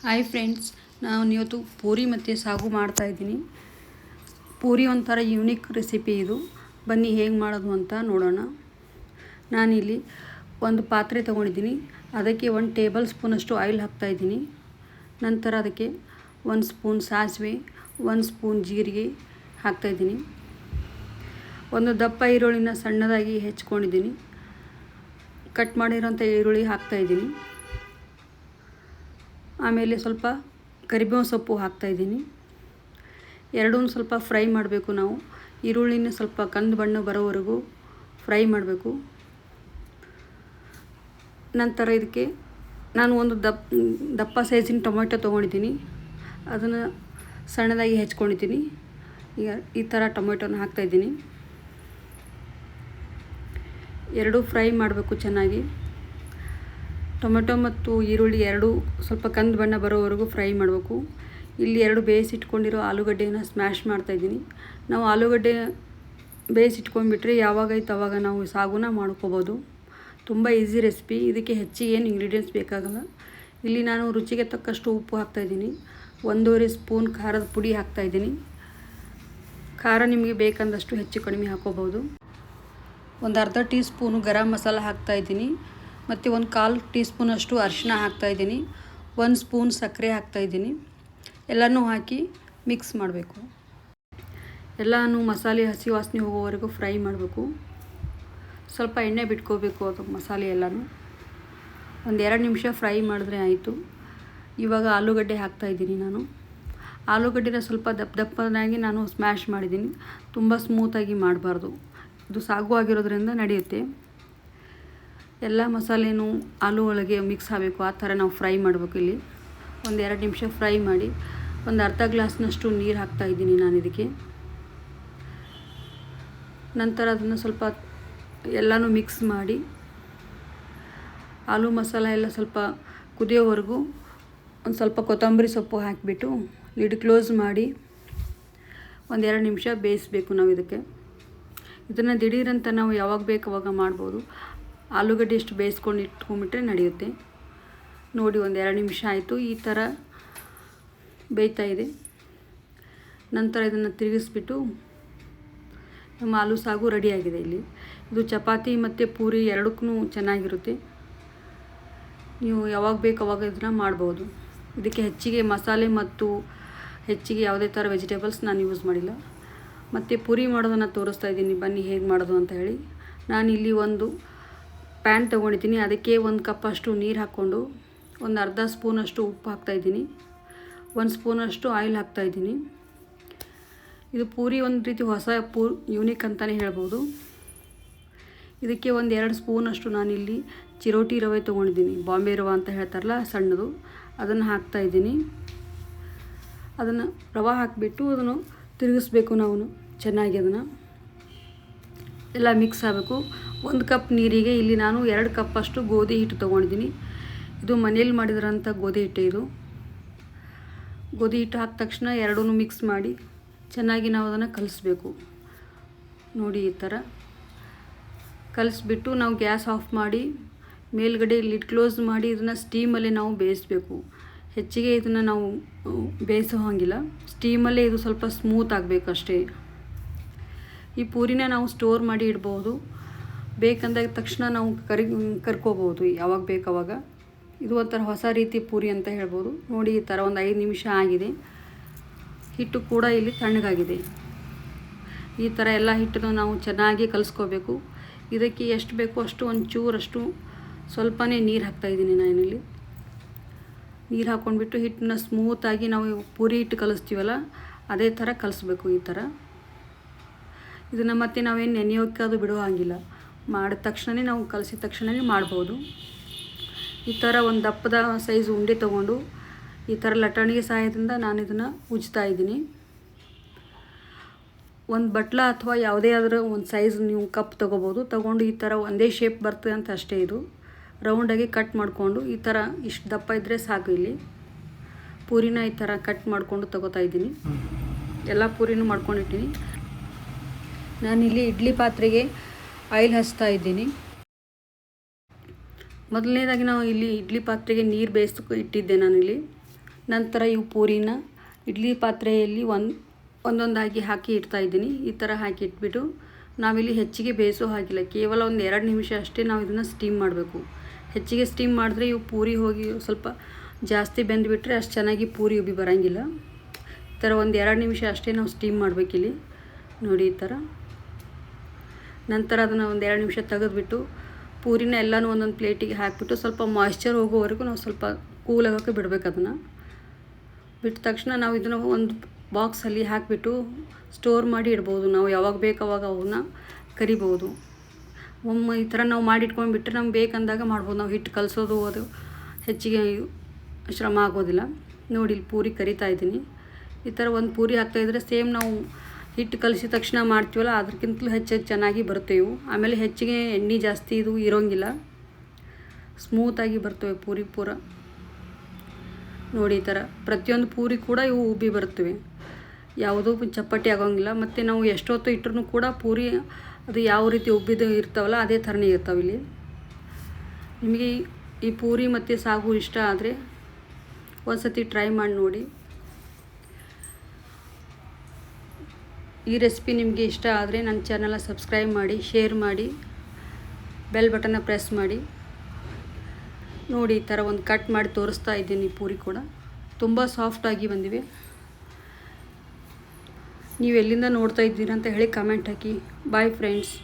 Hi friends, ನಾನು ಇವತ್ತು ಪೂರಿ ಮತ್ತು ಸಾಗು ಮಾಡ್ತಾಯಿದ್ದೀನಿ. ಪೂರಿ ಒಂಥರ ಯೂನಿಕ್ ರೆಸಿಪಿ ಇದು. ಬನ್ನಿ ಹೇಗೆ ಮಾಡೋದು ಅಂತ ನೋಡೋಣ. ನಾನಿಲ್ಲಿ ಒಂದು ಪಾತ್ರೆ ತೊಗೊಂಡಿದ್ದೀನಿ. ಅದಕ್ಕೆ 1 ಟೇಬಲ್ ಸ್ಪೂನಷ್ಟು ಆಯಿಲ್ ಹಾಕ್ತಾಯಿದ್ದೀನಿ. ನಂತರ ಅದಕ್ಕೆ 1 ಸ್ಪೂನ್ ಸಾಸಿವೆ, 1 ಸ್ಪೂನ್ ಜೀರಿಗೆ ಹಾಕ್ತಾಯಿದ್ದೀನಿ. ಒಂದು ದಪ್ಪ ಈರುಳ್ಳಿನ ಸಣ್ಣದಾಗಿ ಹೆಚ್ಚಿಕೊಂಡಿದ್ದೀನಿ. ಕಟ್ ಮಾಡಿರೋಂಥ ಈರುಳ್ಳಿ ಹಾಕ್ತಾಯಿದ್ದೀನಿ. ಆಮೇಲೆ ಸ್ವಲ್ಪ ಕರಿಬೇವು ಸೊಪ್ಪು ಹಾಕ್ತಾಯಿದ್ದೀನಿ. ಎರಡೂ ಸ್ವಲ್ಪ ಫ್ರೈ ಮಾಡಬೇಕು. ನಾವು ಈರುಳ್ಳಿನ ಸ್ವಲ್ಪ ಕಂದು ಬಣ್ಣ ಬರೋವರೆಗೂ ಫ್ರೈ ಮಾಡಬೇಕು. ನಂತರ ಇದಕ್ಕೆ ನಾನು ಒಂದು ದಪ್ಪ ಸೈಜಿನ ಟೊಮೆಟೊ ತೊಗೊಂಡಿದ್ದೀನಿ. ಅದನ್ನು ಸಣ್ಣದಾಗಿ ಹೆಚ್ಕೊಂಡಿದ್ದೀನಿ. ಈಗ ಈ ಥರ ಟೊಮೆಟೊನ ಹಾಕ್ತಾಯಿದ್ದೀನಿ. ಎರಡೂ ಫ್ರೈ ಮಾಡಬೇಕು ಚೆನ್ನಾಗಿ. ಟೊಮೆಟೊ ಮತ್ತು ಈರುಳ್ಳಿ ಎರಡೂ ಸ್ವಲ್ಪ ಕಂದು ಬಣ್ಣ ಬರೋವರೆಗೂ ಫ್ರೈ ಮಾಡಬೇಕು. ಇಲ್ಲಿ 2 ಬೇಯಿಸಿಟ್ಕೊಂಡಿರೋ ಆಲೂಗಡ್ಡೆನ ಸ್ಮ್ಯಾಶ್ ಮಾಡ್ತಾಯಿದ್ದೀನಿ. ನಾವು ಆಲೂಗಡ್ಡೆ ಬೇಯಿಸಿಟ್ಕೊಂಡ್ಬಿಟ್ರೆ ಯಾವಾಗಾಯ್ತು ಆವಾಗ ನಾವು ಸಾಗುನ ಮಾಡ್ಕೋಬೋದು. ತುಂಬ ಈಸಿ ರೆಸಿಪಿ. ಇದಕ್ಕೆ ಹೆಚ್ಚಿಗೆ ಏನು ಇಂಗ್ರೀಡಿಯೆಂಟ್ಸ್ ಬೇಕಾಗಲ್ಲ. ಇಲ್ಲಿ ನಾನು ರುಚಿಗೆ ತಕ್ಕಷ್ಟು ಉಪ್ಪು ಹಾಕ್ತಾಯಿದ್ದೀನಿ. 1.5 ಸ್ಪೂನ್ ಖಾರದ ಪುಡಿ ಹಾಕ್ತಾಯಿದ್ದೀನಿ. ಖಾರ ನಿಮಗೆ ಬೇಕಂದಷ್ಟು ಹೆಚ್ಚು ಕಡಿಮೆ ಹಾಕೋಬೋದು. ಒಂದು ಅರ್ಧ ಟೀ ಸ್ಪೂನು ಗರಂ ಮಸಾಲ ಹಾಕ್ತಾಯಿದ್ದೀನಿ. ಮತ್ತು 1/4 ಟೀ ಸ್ಪೂನಷ್ಟು ಅರಿಶಿನ ಹಾಕ್ತಾಯಿದ್ದೀನಿ. 1 ಸ್ಪೂನ್ ಸಕ್ಕರೆ ಹಾಕ್ತಾಯಿದ್ದೀನಿ. ಎಲ್ಲನೂ ಹಾಕಿ ಮಿಕ್ಸ್ ಮಾಡಬೇಕು. ಎಲ್ಲನೂ ಮಸಾಲೆ ಹಸಿ ವಾಸನೆ ಹೋಗೋವರೆಗೂ ಫ್ರೈ ಮಾಡಬೇಕು. ಸ್ವಲ್ಪ ಎಣ್ಣೆ ಬಿಟ್ಕೋಬೇಕು ಅದು ಮಸಾಲೆ ಎಲ್ಲನೂ. ಒಂದು 2 ನಿಮಿಷ ಫ್ರೈ ಮಾಡಿದ್ರೆ ಆಯಿತು. ಇವಾಗ ಆಲೂಗಡ್ಡೆ ಹಾಕ್ತಾಯಿದ್ದೀನಿ ನಾನು. ಆಲೂಗಡ್ಡೆನ ಸ್ವಲ್ಪ ದಪ್ಪನಾಗಿ ನಾನು ಸ್ಮ್ಯಾಶ್ ಮಾಡಿದ್ದೀನಿ. ತುಂಬ ಸ್ಮೂತಾಗಿ ಮಾಡಬಾರ್ದು. ಇದು ಸಾಗು ಆಗಿರೋದ್ರಿಂದ ನಡೆಯುತ್ತೆ. ಎಲ್ಲ ಮಸಾಲೆನೂ ಆಲೂ ಒಳಗೆ ಮಿಕ್ಸ್ ಆಗಬೇಕು. ಆ ಥರ ನಾವು ಫ್ರೈ ಮಾಡಬೇಕು. ಇಲ್ಲಿ ಒಂದು 2 ನಿಮಿಷ ಫ್ರೈ ಮಾಡಿ ಒಂದು ಅರ್ಧ ಗ್ಲಾಸ್ನಷ್ಟು ನೀರು ಹಾಕ್ತಾಯಿದ್ದೀನಿ ನಾನು ಇದಕ್ಕೆ. ನಂತರ ಅದನ್ನು ಸ್ವಲ್ಪ ಎಲ್ಲನೂ ಮಿಕ್ಸ್ ಮಾಡಿ ಆಲೂ ಮಸಾಲ ಎಲ್ಲ ಸ್ವಲ್ಪ ಕುದಿಯೋವರೆಗೂ ಒಂದು ಸ್ವಲ್ಪ ಕೊತ್ತಂಬರಿ ಸೊಪ್ಪು ಹಾಕಿಬಿಟ್ಟು ಲಿಡ್ ಕ್ಲೋಸ್ ಮಾಡಿ ಒಂದು 2 ನಿಮಿಷ ಬೇಯಿಸಬೇಕು ನಾವು ಇದಕ್ಕೆ. ಇದನ್ನು ದಿಢೀರಂತ ನಾವು ಯಾವಾಗ ಬೇಕು ಅವಾಗ ಮಾಡ್ಬೋದು. ಆಲೂಗಡ್ಡೆ ಎಷ್ಟು ಬೇಯಿಸ್ಕೊಂಡು ಇಟ್ಕೊಂಡ್ಬಿಟ್ರೆ ನಡೆಯುತ್ತೆ. ನೋಡಿ, ಒಂದು 2 ನಿಮಿಷ ಆಯಿತು. ಈ ಥರ ಬೇಯ್ತಾ ಇದೆ. ನಂತರ ಇದನ್ನು ತಿರುಗಿಸ್ಬಿಟ್ಟು ನಮ್ಮ ಆಲೂ ಸಾಗು ರೆಡಿಯಾಗಿದೆ. ಇಲ್ಲಿ ಇದು ಚಪಾತಿ ಮತ್ತು ಪೂರಿ ಎರಡಕ್ಕೂ ಚೆನ್ನಾಗಿರುತ್ತೆ. ನೀವು ಯಾವಾಗ ಬೇಕು ಅವಾಗ ಇದನ್ನು ಮಾಡ್ಬೋದು. ಇದಕ್ಕೆ ಹೆಚ್ಚಿಗೆ ಮಸಾಲೆ ಮತ್ತು ಹೆಚ್ಚಿಗೆ ಯಾವುದೇ ಥರ ವೆಜಿಟೇಬಲ್ಸ್ ನಾನು ಯೂಸ್ ಮಾಡಿಲ್ಲ. ಮತ್ತು ಪೂರಿ ಮಾಡೋದನ್ನು ತೋರಿಸ್ತಾ ಇದ್ದೀನಿ. ಬನ್ನಿ ಹೇಗೆ ಮಾಡೋದು ಅಂತ ಹೇಳಿ. ನಾನಿಲ್ಲಿ ಒಂದು ಪ್ಯಾನ್ ತೊಗೊಂಡಿದ್ದೀನಿ. ಅದಕ್ಕೆ 1 ಕಪ್ಪಷ್ಟು ನೀರು ಹಾಕ್ಕೊಂಡು ಒಂದು ಅರ್ಧ ಸ್ಪೂನಷ್ಟು ಉಪ್ಪು ಹಾಕ್ತಾಯಿದ್ದೀನಿ. 1 ಸ್ಪೂನಷ್ಟು ಆಯಿಲ್ ಹಾಕ್ತಾಯಿದ್ದೀನಿ. ಇದು ಪೂರಿ ಒಂದು ರೀತಿ ಹೊಸ ಯೂನಿಕ್ ಅಂತಲೇ ಹೇಳ್ಬೋದು. ಇದಕ್ಕೆ ಒಂದು 2 ಸ್ಪೂನಷ್ಟು ನಾನಿಲ್ಲಿ ಚಿರೋಟಿ ರವೆ ತೊಗೊಂಡಿದ್ದೀನಿ. ಬಾಂಬೆ ರವೆ ಅಂತ ಹೇಳ್ತಾರಲ್ಲ, ಸಣ್ಣದು, ಅದನ್ನು ಹಾಕ್ತಾಯಿದ್ದೀನಿ. ಅದನ್ನು ರವೆ ಹಾಕಿಬಿಟ್ಟು ಅದನ್ನು ತಿರುಗಿಸ್ಬೇಕು ನಾವು ಚೆನ್ನಾಗಿ. ಅದನ್ನು ಎಲ್ಲ ಮಿಕ್ಸ್ ಆಗಬೇಕು. 1 ಕಪ್ ನೀರಿಗೆ ಇಲ್ಲಿ ನಾನು 2 ಕಪ್ಪಷ್ಟು ಗೋಧಿ ಹಿಟ್ಟು ತೊಗೊಂಡಿದ್ದೀನಿ. ಇದು ಮನೇಲಿ ಮಾಡಿದ್ರಂಥ ಗೋಧಿ ಹಿಟ್ಟು ಇದು. ಗೋಧಿ ಹಿಟ್ಟು ಹಾಕಿದ ತಕ್ಷಣ ಎರಡೂ ಮಿಕ್ಸ್ ಮಾಡಿ ಚೆನ್ನಾಗಿ ನಾವು ಅದನ್ನು ಕಲಿಸ್ಬೇಕು. ನೋಡಿ, ಈ ಥರ ಕಲಿಸ್ಬಿಟ್ಟು ನಾವು ಗ್ಯಾಸ್ ಆಫ್ ಮಾಡಿ ಮೇಲ್ಗಡೆ ಲಿಡ್ ಕ್ಲೋಸ್ ಮಾಡಿ ಇದನ್ನು ಸ್ಟೀಮಲ್ಲೇ ನಾವು ಬೇಯಿಸಬೇಕು. ಹೆಚ್ಚಿಗೆ ಇದನ್ನು ನಾವು ಬೇಯಿಸೋ ಹಾಗಿಲ್ಲ. ಸ್ಟೀಮಲ್ಲೇ ಇದು ಸ್ವಲ್ಪ ಸ್ಮೂತ್ ಆಗಬೇಕು ಅಷ್ಟೇ. ಈ ಪೂರಿನ ನಾವು ಸ್ಟೋರ್ ಮಾಡಿ ಇಡ್ಬೋದು. ಬೇಕಂದಾಗ ತಕ್ಷಣ ನಾವು ಕರ್ಕೋಬೋದು ಯಾವಾಗ ಬೇಕಾವಾಗ. ಇದು ಒಂಥರ ಹೊಸ ರೀತಿ ಪೂರಿ ಅಂತ ಹೇಳ್ಬೋದು. ನೋಡಿ, ಈ ಥರ ಒಂದು 5 ನಿಮಿಷ ಆಗಿದೆ. ಹಿಟ್ಟು ಕೂಡ ಇಲ್ಲಿ ತಣ್ಣಗಾಗಿದೆ. ಈ ಥರ ಎಲ್ಲ ಹಿಟ್ಟನ್ನು ನಾವು ಚೆನ್ನಾಗಿ ಕಲಿಸ್ಕೋಬೇಕು. ಇದಕ್ಕೆ ಎಷ್ಟು ಬೇಕೋ ಅಷ್ಟು ಒಂಚೂರಷ್ಟು ಸ್ವಲ್ಪನೇ ನೀರು ಹಾಕ್ತಾಯಿದ್ದೀನಿ ನಾನಿಲ್ಲಿ. ನೀರು ಹಾಕ್ಕೊಂಡ್ಬಿಟ್ಟು ಹಿಟ್ಟನ್ನ ಸ್ಮೂತಾಗಿ ನಾವು ಪೂರಿ ಹಿಟ್ಟು ಕಲಿಸ್ತೀವಲ್ಲ ಅದೇ ಥರ ಕಲಿಸ್ಬೇಕು. ಈ ಥರ ಇದನ್ನು ಮತ್ತೆ ನಾವೇನು ನೆನೆಯೋಕ್ಕೆ ಅದು ಬಿಡೋ ಹಾಗಿಲ್ಲ. ಮಾಡಿದ ತಕ್ಷಣವೇ ನಾವು ಕಲಸಿದ ತಕ್ಷಣವೇ ಮಾಡ್ಬೋದು. ಈ ಥರ ಒಂದು ದಪ್ಪದ ಸೈಜ್ ಉಂಡೆ ತೊಗೊಂಡು ಈ ಥರ ಲಟ್ಟಣಿಗೆ ಸಹಾಯದಿಂದ ನಾನು ಇದನ್ನು ಉಜ್ತಾ ಇದ್ದೀನಿ. ಒಂದು ಬಟ್ಲ ಅಥವಾ ಯಾವುದೇ ಆದರೂ ಒಂದು ಸೈಜ್ ನೀವು ಕಪ್ ತೊಗೋಬೋದು. ತೊಗೊಂಡು ಈ ಥರ ಒಂದೇ ಶೇಪ್ ಬರ್ತದೆ ಅಂತ ಅಷ್ಟೇ. ಇದು ರೌಂಡಾಗಿ ಕಟ್ ಮಾಡಿಕೊಂಡು ಈ ಥರ ಇಷ್ಟು ದಪ್ಪ ಇದ್ದರೆ ಸಾಕು. ಇಲ್ಲಿ ಪೂರಿನ ಈ ಥರ ಕಟ್ ಮಾಡಿಕೊಂಡು ತೊಗೋತಾ ಇದ್ದೀನಿ. ಎಲ್ಲ ಪೂರಿನೂ ಮಾಡ್ಕೊಂಡಿದ್ದೀನಿ. ನಾನಿಲ್ಲಿ ಇಡ್ಲಿ ಪಾತ್ರೆಗೆ ಆಯಿಲ್ ಹಚ್ತಾ ಇದ್ದೀನಿ. ಮೊದಲನೇದಾಗಿ ನಾವು ಇಲ್ಲಿ ಇಡ್ಲಿ ಪಾತ್ರೆಗೆ ನೀರು ಬೇಯಿಸ್ಕೊ ಇಟ್ಟಿದ್ದೆ ನಾನಿಲ್ಲಿ. ನಂತರ ಇವು ಪೂರಿನ ಇಡ್ಲಿ ಪಾತ್ರೆಯಲ್ಲಿ ಒಂದೊಂದಾಗಿ ಹಾಕಿ ಇಡ್ತಾಯಿದ್ದೀನಿ. ಈ ಥರ ಹಾಕಿ ಇಟ್ಬಿಟ್ಟು ನಾವಿಲ್ಲಿ ಹೆಚ್ಚಿಗೆ ಬೇಯಿಸೋ ಹಾಗಿಲ್ಲ, ಕೇವಲ ಒಂದು 2 ನಿಮಿಷ ಅಷ್ಟೇ ನಾವು ಇದನ್ನು ಸ್ಟೀಮ್ ಮಾಡಬೇಕು. ಹೆಚ್ಚಿಗೆ ಸ್ಟೀಮ್ ಮಾಡಿದ್ರೆ ಇವು ಪೂರಿ ಹೋಗಿ ಸ್ವಲ್ಪ ಜಾಸ್ತಿ ಬೆಂದುಬಿಟ್ರೆ ಅಷ್ಟು ಚೆನ್ನಾಗಿ ಪೂರಿ ಉಬ್ಬಿ ಬರೋಂಗಿಲ್ಲ. ಈ ಥರ ಒಂದು 2 ನಿಮಿಷ ಅಷ್ಟೇ ನಾವು ಸ್ಟೀಮ್ ಮಾಡಬೇಕಿಲ್ಲಿ ನೋಡಿ ಈ ಥರ. ನಂತರ ಅದನ್ನು ಒಂದು 2 ನಿಮಿಷ ತೆಗೆದುಬಿಟ್ಟು ಪೂರಿನ ಎಲ್ಲನೂ ಒಂದೊಂದು ಪ್ಲೇಟಿಗೆ ಹಾಕಿಬಿಟ್ಟು ಸ್ವಲ್ಪ ಮಾಯ್ಶ್ಚರ್ ಹೋಗೋವರೆಗೂ ನಾವು ಸ್ವಲ್ಪ ಕೂಲಾಗೋಕ್ಕೆ ಬಿಡಬೇಕು. ಅದನ್ನು ಬಿಟ್ಟ ತಕ್ಷಣ ನಾವು ಇದನ್ನು ಒಂದು ಬಾಕ್ಸಲ್ಲಿ ಹಾಕಿಬಿಟ್ಟು ಸ್ಟೋರ್ ಮಾಡಿ ಇಡ್ಬೋದು. ನಾವು ಯಾವಾಗ ಬೇಕು ಅವಾಗ ಅವನ್ನ ಕರಿಬೋದು. ಒಮ್ಮೆ ಈ ಥರ ನಾವು ಮಾಡಿಟ್ಕೊಂಡ್ಬಿಟ್ರೆ ನಮ್ಗೆ ಬೇಕಂದಾಗ ಮಾಡ್ಬೋದು. ನಾವು ಹಿಟ್ಟು ಕಲಸೋದು ಅದು ಹೆಚ್ಚಿಗೆ ಶ್ರಮ ಆಗೋದಿಲ್ಲ. ನೋಡಿ ಇಲ್ಲಿ ಪೂರಿ ಕರಿತಾ ಇದ್ದೀನಿ. ಈ ಥರ ಒಂದು ಪೂರಿ ಹಾಕ್ತಾಯಿದ್ರೆ ಸೇಮ್ ನಾವು ಹಿಟ್ಟು ಕಲಸಿದ ತಕ್ಷಣ ಮಾಡ್ತೀವಲ್ಲ ಅದಕ್ಕಿಂತಲೂ ಹೆಚ್ಚು ಚೆನ್ನಾಗಿ ಬರ್ತವೆ ಇವು. ಆಮೇಲೆ ಹೆಚ್ಚಿಗೆ ಎಣ್ಣೆ ಜಾಸ್ತಿ ಇದು ಇರೋಂಗಿಲ್ಲ, ಸ್ಮೂತಾಗಿ ಬರ್ತವೆ ಪೂರಿ ಪೂರ. ನೋಡಿ ಈ ಥರ ಪ್ರತಿಯೊಂದು ಪೂರಿ ಕೂಡ ಇವು ಉಬ್ಬಿ ಬರ್ತವೆ, ಯಾವುದೂ ಚಪ್ಪಟಿ ಆಗೋಂಗಿಲ್ಲ. ಮತ್ತು ನಾವು ಎಷ್ಟೊತ್ತು ಇಟ್ಟರೂ ಕೂಡ ಪೂರಿ ಅದು ಯಾವ ರೀತಿ ಉಬ್ಬಿದ್ದು ಇರ್ತಾವಲ್ಲ ಅದೇ ಥರನೇ ಇರ್ತಾವೆ ಇಲ್ಲಿ. ನಿಮಗೆ ಈ ಪೂರಿ ಮತ್ತು ಸಾಗು ಇಷ್ಟ ಆದರೆ ಒಂದು ಸತಿ ಟ್ರೈ ಮಾಡಿ ನೋಡಿ. ಈ ರೆಸಿಪಿ ನಿಮಗೆ ಇಷ್ಟ ಆದರೆ ನನ್ನ ಚಾನಲ್ನ ಸಬ್ಸ್ಕ್ರೈಬ್ ಮಾಡಿ, ಶೇರ್ ಮಾಡಿ, ಬೆಲ್ ಬಟನ್ನ ಪ್ರೆಸ್ ಮಾಡಿ. ನೋಡಿ ಈ ಥರ ಒಂದು ಕಟ್ ಮಾಡಿ ತೋರಿಸ್ತಾ ಇದ್ದೀನಿ. ಪೂರಿ ಕೂಡ ತುಂಬ ಸಾಫ್ಟಾಗಿ ಬಂದಿವೆ. ನೀವು ಎಲ್ಲಿಂದ ನೋಡ್ತಾ ಇದ್ದೀರಾ ಅಂತ ಹೇಳಿ ಕಮೆಂಟ್ ಹಾಕಿ. Bye friends.